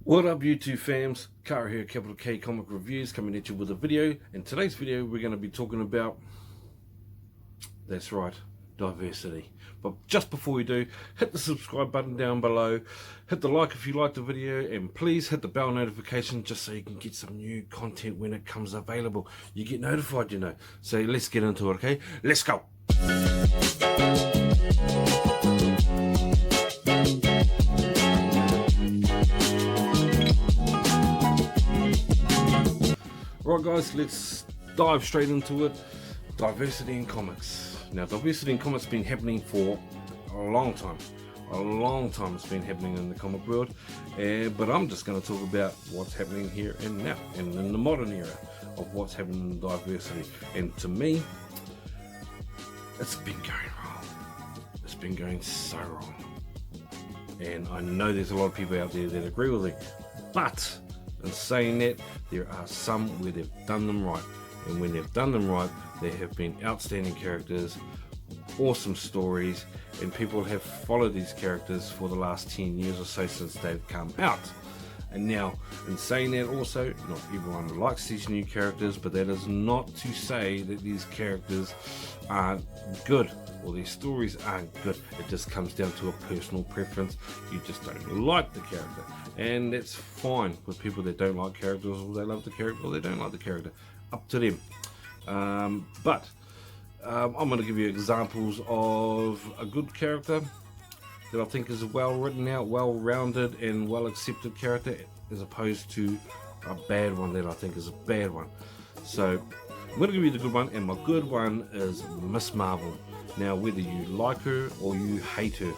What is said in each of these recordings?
What up YouTube fams, Kara here, Capital K Comic Reviews, coming at you with a video. In today's video we're going to be talking about, that's right, diversity. But just before we do, hit the subscribe button down below, hit the like if you like the video, and please hit the bell notification just so you can get some new content when it comes available. You get notified, you know. So let's get into it, okay? Let's go! Right guys, let's dive straight into it. Diversity in comics. Now diversity in comics has been happening for a long time. A long time it's been happening in the comic world. But I'm just going to talk about what's happening here and now, and in the modern era of what's happening in diversity. And to me, it's been going wrong. It's been going so wrong. And I know there's a lot of people out there that agree with me. But in saying that, there are some where they've done them right, and when they've done them right, there have been outstanding characters, awesome stories, and people have followed these characters for the last 10 years or so since they've come out. And now, in saying that also, not everyone likes these new characters, but that is not to say that these characters aren't good or their stories aren't good. It just comes down to a personal preference. You just don't like the character, and that's fine with people that don't like characters, or they love the character, or they don't like the character. Up to them. I'm going to give you examples of a good character that I think is a well written out, well rounded and well accepted character, as opposed to a bad one that I think is a bad one. So I'm going to give you the good one, and my good one is Miss Marvel. Now, whether you like her or you hate her,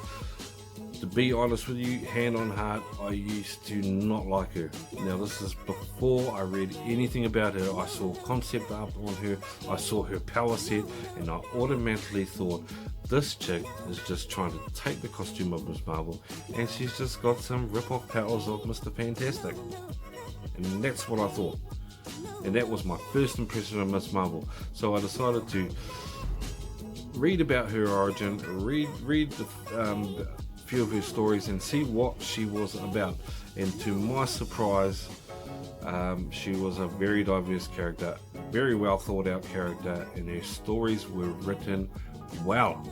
to be honest with you, hand on heart, I used to not like her. Now, this is before I read anything about her. I saw concept art on her, I saw her power set, and I automatically thought, this chick is just trying to take the costume of Miss Marvel, and she's just got some rip-off powers of Mr. Fantastic. And that's what I thought. And that was my first impression of Miss Marvel. So I decided to read about her origin, read the few of her stories, and see what she was about. And to my surprise, she was a very diverse character, very well thought out character, and her stories were written well.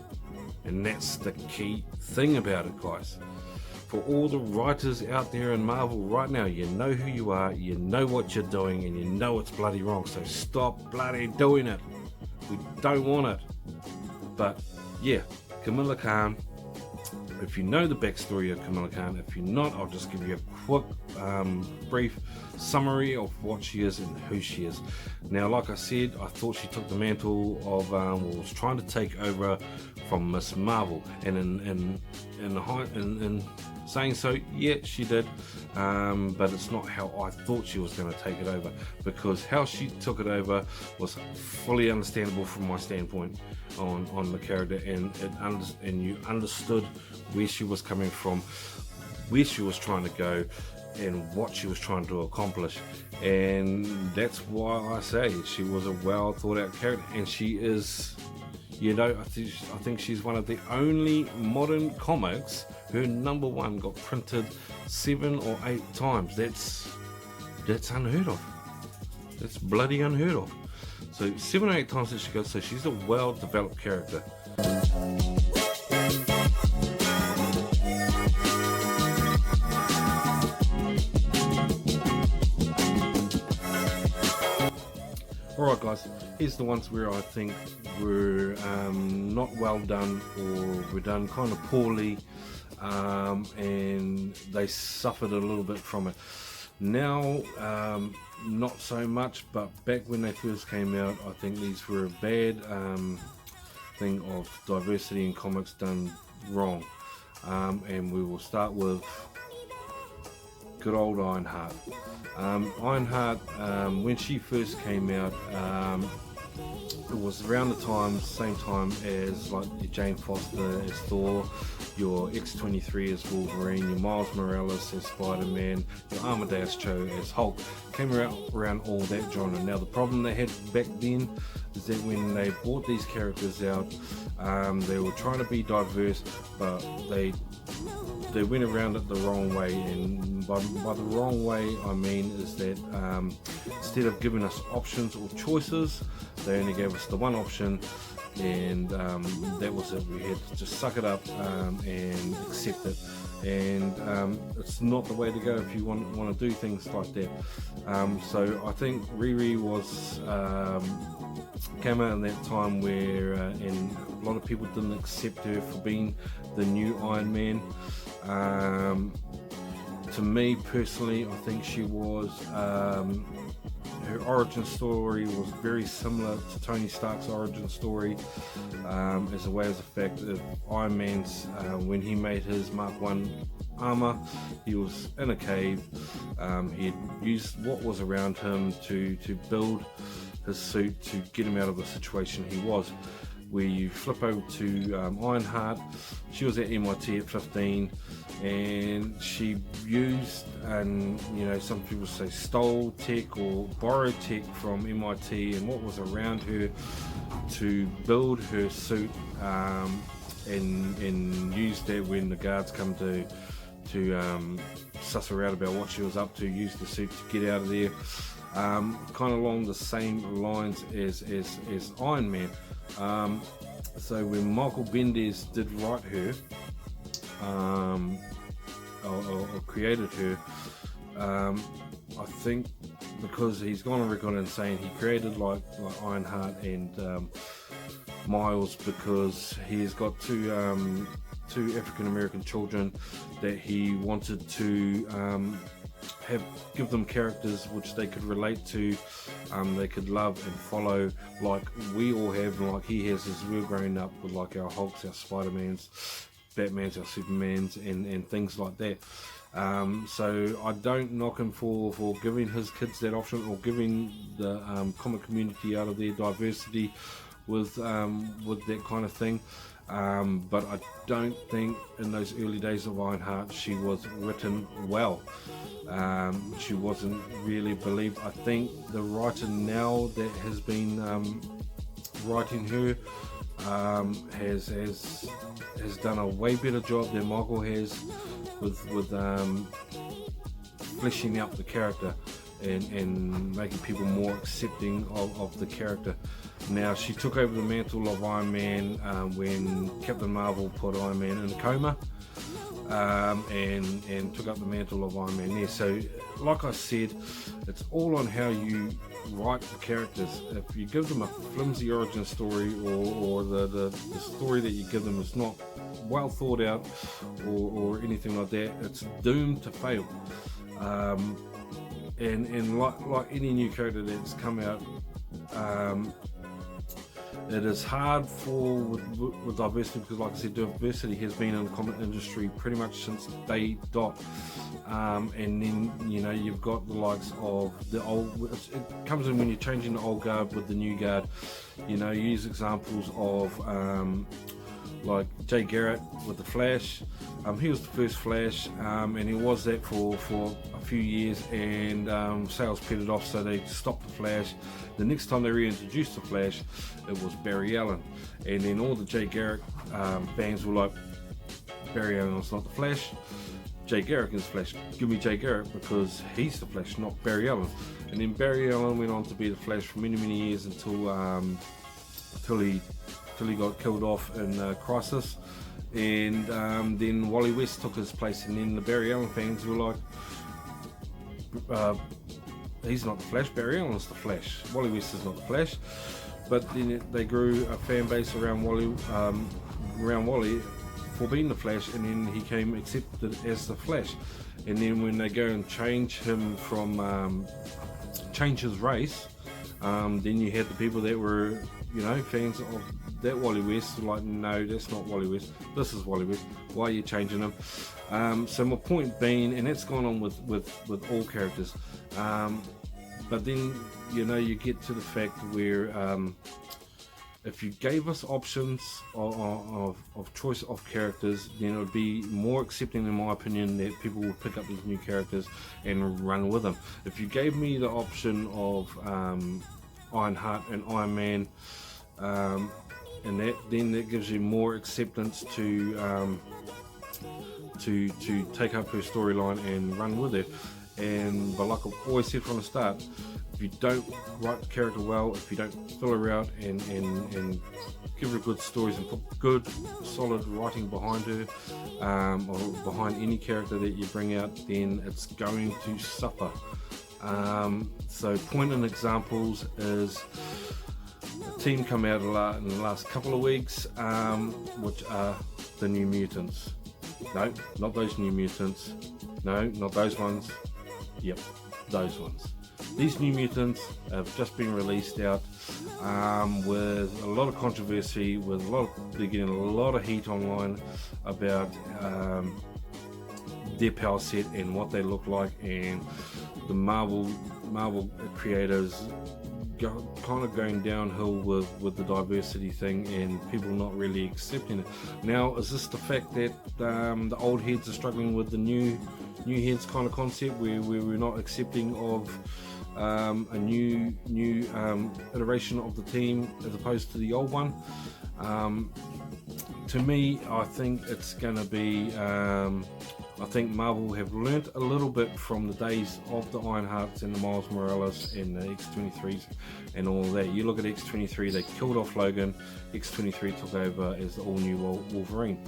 And that's the key thing about it, guys. For all the writers out there in Marvel right now, you know who you are, you know what you're doing, and you know it's bloody wrong, so stop bloody doing it. We don't want it. But yeah, Kamala Khan, if you know the backstory of Kamala Khan, if you're not, I'll just give you a quick brief summary of what she is and who she is. Now, like I said, I thought she took the mantle of, was trying to take over from Miss Marvel, and in saying so, yeah, she did, but it's not how I thought she was going to take it over, because how she took it over was fully understandable from my standpoint on the character, and you understood where she was coming from, where she was trying to go, and what she was trying to accomplish. And that's why I say she was a well thought out character, and she is, you know, I think she's one of the only modern comics her #1 got printed 7 or 8 times. That's unheard of. That's bloody unheard of. So 7 or 8 times that she goes, so she's a well developed character. Alright guys, here's the ones where I think were not well done, or were done kind of poorly, and they suffered a little bit from it. Now, not so much, but back when they first came out, I think these were a bad thing of diversity in comics done wrong. And we will start with good old Ironheart. Ironheart, when she first came out, it was around the same time as like your Jane Foster as Thor, your X-23 as Wolverine, your Miles Morales as Spider-Man, your Amadeus Cho as Hulk. Came around all that genre. Now the problem they had back then is that when they brought these characters out, they were trying to be diverse, but they went around it the wrong way. And by the wrong way I mean is that instead of giving us options or choices, they only gave us the one option, and that was it. We had to just suck it up and accept it. And it's not the way to go if you want to do things like that. So I think Riri was came out in that time where and a lot of people didn't accept her for being the new Iron Man. To me personally, I think she was her origin story was very similar to Tony Stark's origin story, as a way as the fact of Iron Man's when he made his Mark 1 armor, he was in a cave. He had used what was around him to build his suit to get him out of the situation he was. Where you flip over to Ironheart, she was at MIT at 15, and she used, and some people say stole tech or borrowed tech from MIT and what was around her to build her suit, and use that when the guards come to suss her out about what she was up to, use the suit to get out of there. Kind of along the same lines as Iron Man. So when Michael Bendis did write her, or created her, I think because he's gone on record and saying he created like Ironheart and Miles because he's got two African American children that he wanted to give them characters which they could relate to, they could love and follow, like we all have and like he has as we're growing up with like our Hulks, our Spider-Mans, Batmans, our Supermans and things like that. So I don't knock him for giving his kids that option or giving the comic community out of their diversity with that kind of thing. But I don't think in those early days of Ironheart she was written well. She wasn't really believed. I think the writer now that has been writing her has done a way better job than Michael has with fleshing out the character and making people more accepting of the character. Now she took over the mantle of Iron Man when Captain Marvel put Iron Man in a coma, and took up the mantle of Iron Man there. So like I said, it's all on how you write the characters. If you give them a flimsy origin story or the story that you give them is not well thought out or anything like that, it's doomed to fail. And like any new character that's come out, it is hard with diversity because, like I said, diversity has been in the comic industry pretty much since day dot. And then you've got the likes of the old. It comes in when you're changing the old guard with the new guard. You use examples of like Jay Garrick with the Flash. He was the first Flash, and he was that for a few years, and sales petered off, so they stopped the Flash. The next time they reintroduced the Flash, it was Barry Allen, and then all the Jay Garrick fans were like, Barry Allen's not the Flash, Jay Garrick is Flash. Give me Jay Garrick because he's the Flash, not Barry Allen. And then Barry Allen went on to be the Flash for many years until he got killed off in Crisis, and then Wally West took his place, and then the Barry Allen fans were like, he's not the Flash, Barry Allen's the Flash, Wally West is not the Flash. But then they grew a fan base around Wally for being the Flash, and then he came accepted as the Flash. And then when they go and change him from change his race, then you had the people that were fans of that Wally West like, no, that's not Wally West, this is Wally West, why are you changing him? So my point being, and that's gone on with all characters, but then you get to the fact where if you gave us options of choice of characters, then it would be more accepting, in my opinion, that people would pick up these new characters and run with them. If you gave me the option of Ironheart and Iron Man, and then that gives you more acceptance to take up her storyline and run with it. But like I've always said from the start, if you don't write the character well, if you don't fill her out and give her good stories and put good solid writing behind her, or behind any character that you bring out, then it's going to suffer. So pointing examples is a team come out in the last couple of weeks, which are the New Mutants. No, not those New Mutants. No, not those ones. Yep, those ones. These New Mutants have just been released out, with a lot of controversy, they're getting a lot of heat online about their power set and what they look like, and the Marvel creators kind of going downhill with the diversity thing, and people not really accepting it. Now, is this the fact that the old heads are struggling with the new heads kind of concept, where we're not accepting of a new iteration of the team as opposed to the old one? To me, I think it's going to be, I think Marvel have learnt a little bit from the days of the Ironhearts and the Miles Morales and the X-23s and all of that. You look at X-23, they killed off Logan. X-23 took over as the all-new Wolverine.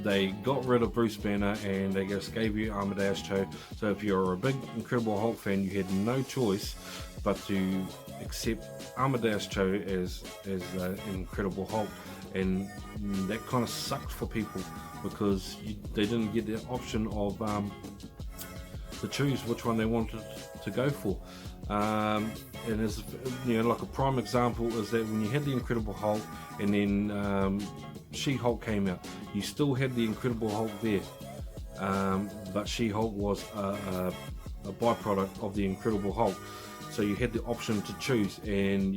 They got rid of Bruce Banner and they just gave you Amadeus Cho. So if you're a big Incredible Hulk fan, you had no choice but to accept Amadeus Cho as Incredible Hulk, and that kind of sucked for people because they didn't get the option of to choose which one they wanted to go for. And as like a prime example is that when you had the Incredible Hulk and then She-Hulk came out, you still had the Incredible Hulk there, but She-Hulk was a byproduct of the Incredible Hulk. So you had the option to choose, and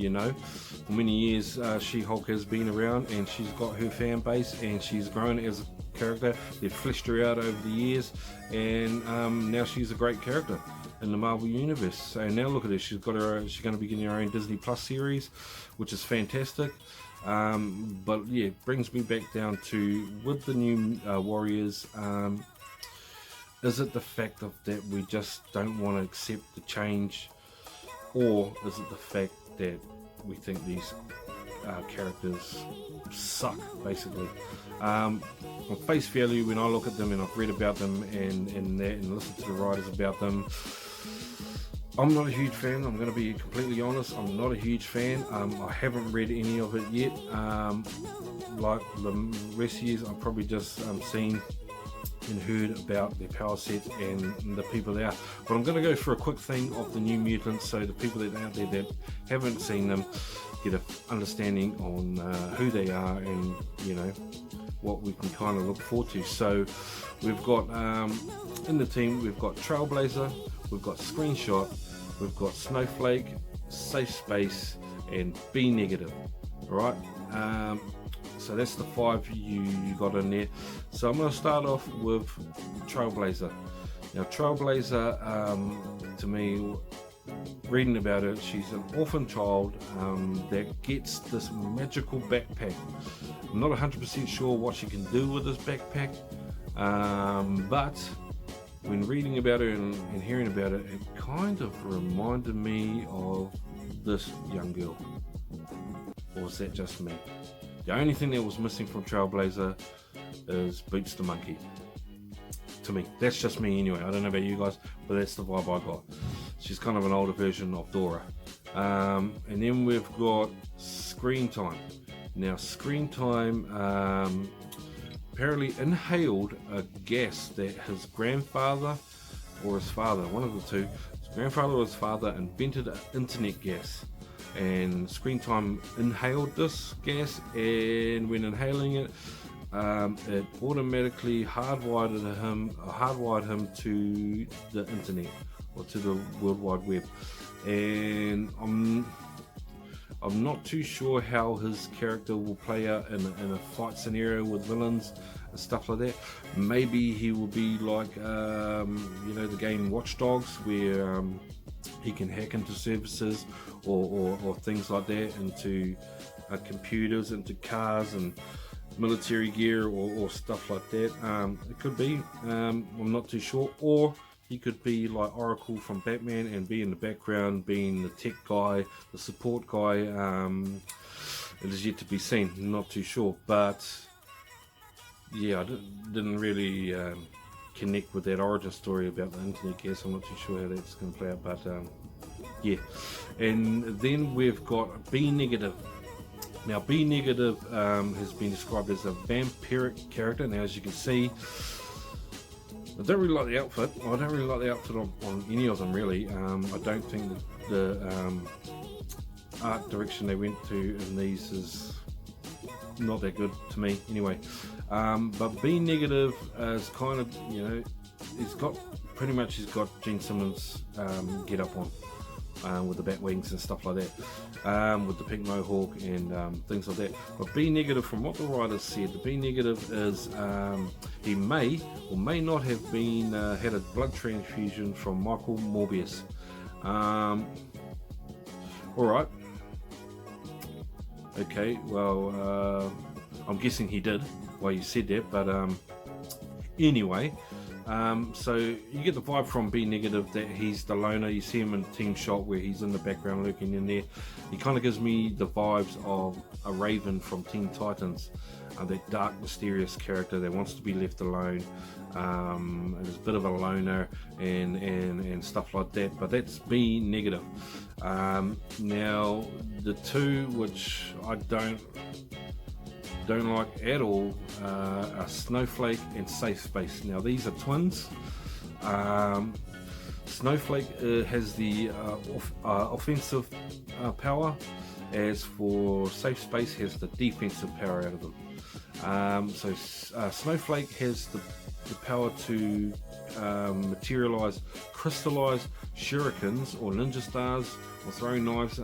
for many years She-Hulk has been around and she's got her fan base and she's grown as a character. They've fleshed her out over the years, and now she's a great character in the Marvel universe. So now look at her, she's going to be getting her own Disney Plus series, which is fantastic. But yeah, it brings me back down to, with the new Warriors, is it the fact that we just don't want to accept the change, or is it the fact that we think these characters suck, basically? On face value, when I look at them and I've read about them and listened to the writers about them, I'm not a huge fan. I'm going to be completely honest. I'm not a huge fan. I haven't read any of it yet. Like the rest of years, I've probably just seen and heard about their power sets and the people they are. But I'm going to go for a quick thing of the New Mutants, so the people that are out there that haven't seen them get an understanding on who they are and what we can kind of look forward to. So we've got in the team, we've got Trailblazer, we've got Screenshot, we've got Snowflake, Safe Space, and B Negative. All right. So that's the 5 you got in there. So I'm going to start off with Trailblazer. Now Trailblazer, to me, reading about her, she's an orphan child that gets this magical backpack. I'm not 100% sure what she can do with this backpack, but when reading about her and hearing about it, it kind of reminded me of this young girl. Or was that just me? The only thing that was missing from Trailblazer is Boots the Monkey. To me, that's just me anyway. I don't know about you guys, but that's the vibe I got. She's kind of an older version of Dora. And then we've got Screen Time. Now, Screen Time apparently inhaled a gas that his grandfather or his father, one of the two, his grandfather or his father invented an internet gas. And Screen Time inhaled this gas, and when inhaling it, it automatically hardwired him to the internet or to the World Wide Web. And I'm not too sure how his character will play out in a fight scenario with villains and stuff like that. Maybe he will be like, the game Watch Dogs, where he can hack into services or things like that, into computers, into cars and military gear or stuff like that. It could be. I'm not too sure. Or he could be like Oracle from Batman and be in the background, being the tech guy, the support guy. It is yet to be seen. Not too sure. But yeah, I didn't really connect with that origin story about the internet gas. I'm not too sure how that's going to play out. But yeah. And then we've got B Negative. Now, B Negative has been described as a vampiric character. Now, as you can see, I don't really like the outfit. I don't really like the outfit on any of them, really. I don't think that the art direction they went to in these is not that good to me, anyway. But B Negative is kind of, he's got Gene Simmons get up on. With the bat wings and stuff like that, with the pink mohawk and things like that. But B Negative, from what the writers said, the B Negative is he may or may not have been had a blood transfusion from Michael Morbius. All right. Okay. Well, I'm guessing he did. Well, you said that, but anyway. So you get the vibe from B Negative that he's the loner. You see him in Team Shot where he's in the background lurking in there. He kind of gives me the vibes of a Raven from Teen Titans, that dark, mysterious character that wants to be left alone, and is a bit of a loner and stuff like that. But that's B Negative. Now the two which I don't like at all are Snowflake and Safe Space. Now these are twins. Snowflake has the offensive power, as for Safe Space has the defensive power out of them. So Snowflake has the power to materialize, crystallize shurikens or ninja stars or throwing knives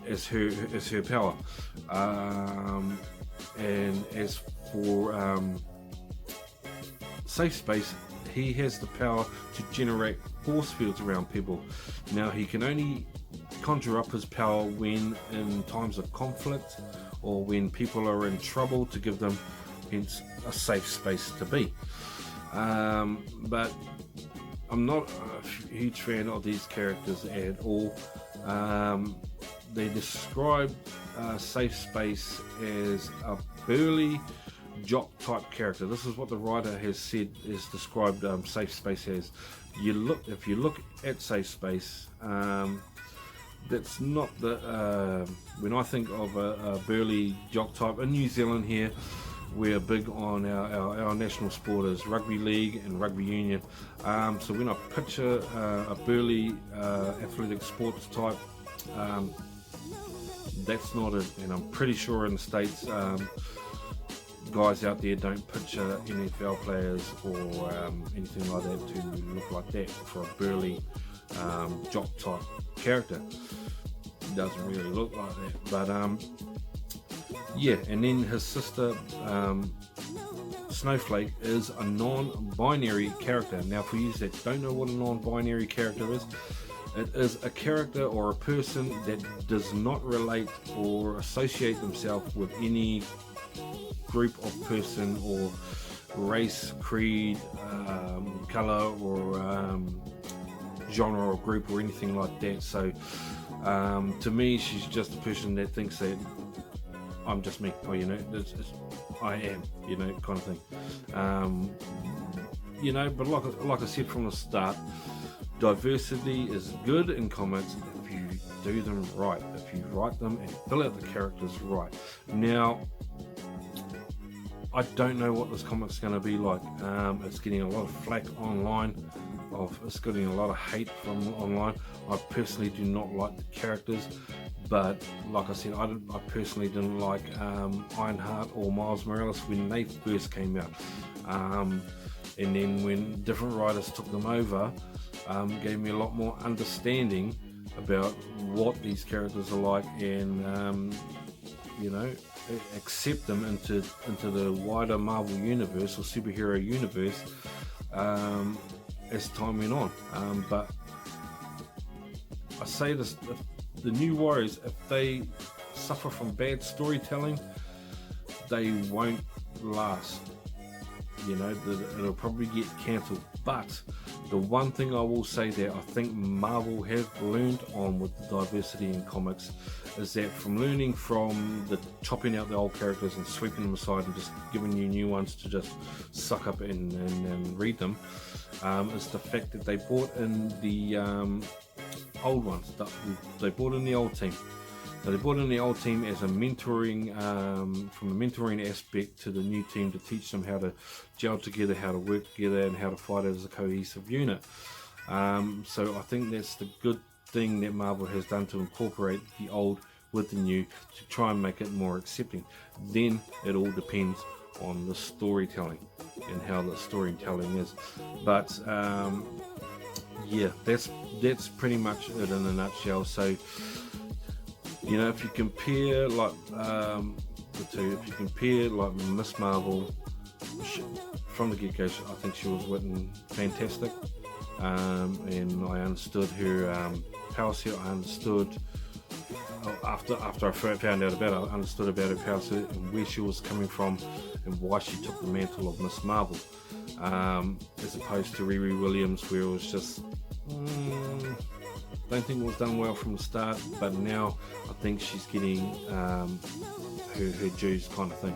as her power. And as for Safe Space, he has the power to generate force fields around people. Now he can only conjure up his power when in times of conflict or when people are in trouble, to give them hence a safe space to be. But I'm not a huge fan of these characters at all. They describe Safe Space as a burly jock type character. This is what the writer has said is described Safe Space as. If you look at Safe Space, that's not the when I think of a burly jock type in New Zealand here, we're big on our national sport is rugby league and rugby union. So when I picture a burly athletic sports type, that's not it. And I'm pretty sure in the States, guys out there don't picture NFL players or anything like that to look like that for a burly jock type character. It doesn't really look like that, but yeah. And then his sister Snowflake is a non-binary character. Now for you that don't know what a non-binary character is, it is a character or a person that does not relate or associate themselves with any group of person or race, creed, color, or genre or group or anything like that. So to me, she's just a person that thinks that I'm just me, or I am, kind of thing. But like I said from the start, diversity is good in comics if you do them right, if you write them and fill out the characters right. Now, I don't know what this comic's going to be like. It's getting a lot of flack online. It's getting a lot of hate from online. I personally do not like the characters, but like I said, I personally didn't like Ironheart or Miles Morales when they first came out. And then when different writers took them over, gave me a lot more understanding about what these characters are like, and you know, accept them into the wider Marvel universe or superhero universe as time went on. But I say this: the New Warriors, if they suffer from bad storytelling, they won't last. You know, it'll probably get cancelled. But the one thing I will say that I think Marvel have learned on with the diversity in comics is that from learning from the chopping out the old characters and sweeping them aside and just giving you new ones to just suck up and read them, is the fact that they brought in the old ones. They brought in the old team. Now they brought in the old team as a mentoring, from a mentoring aspect to the new team to teach them how to gel together, how to work together, and how to fight as a cohesive unit. So I think that's the good thing that Marvel has done to incorporate the old with the new to try and make it more accepting. Then it all depends on the storytelling and how the storytelling is. But yeah, that's pretty much it in a nutshell. So, you know, if you compare like the two, if you compare like Miss Marvel, from the get-go, I think she was written fantastic, and I understood her power set. I understood after I found out about her, I understood about her power set and where she was coming from and why she took the mantle of Miss Marvel, as opposed to Riri Williams, where it was just. Don't think it was done well from the start, but now I think she's getting her dues, kind of thing,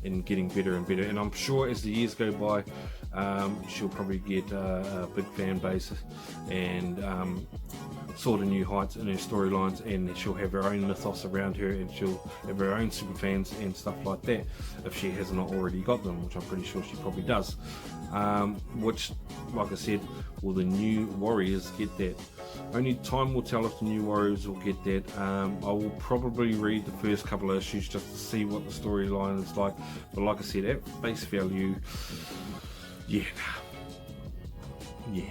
and getting better and better. And I'm sure as the years go by, she'll probably get a big fan base and sort of new heights in her storylines, and she'll have her own mythos around her, and she'll have her own super fans and stuff like that if she has not already got them, which I'm pretty sure she probably does. Which, like I said, will the New Warriors get that? Only time will tell if the New Warriors will get that. I will probably read the first couple of issues just to see what the storyline is like, but like I said, at face value, yeah,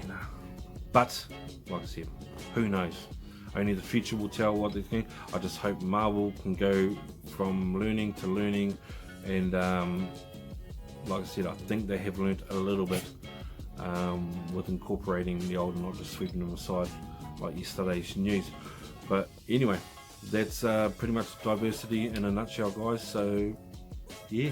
nah. But like I said, who knows? Only the future will tell what they think. I just hope Marvel can go from learning to learning, and like I said, I think they have learnt a little bit with incorporating the old and not just sweeping them aside like yesterday's news. But anyway, that's pretty much diversity in a nutshell, guys. So yeah.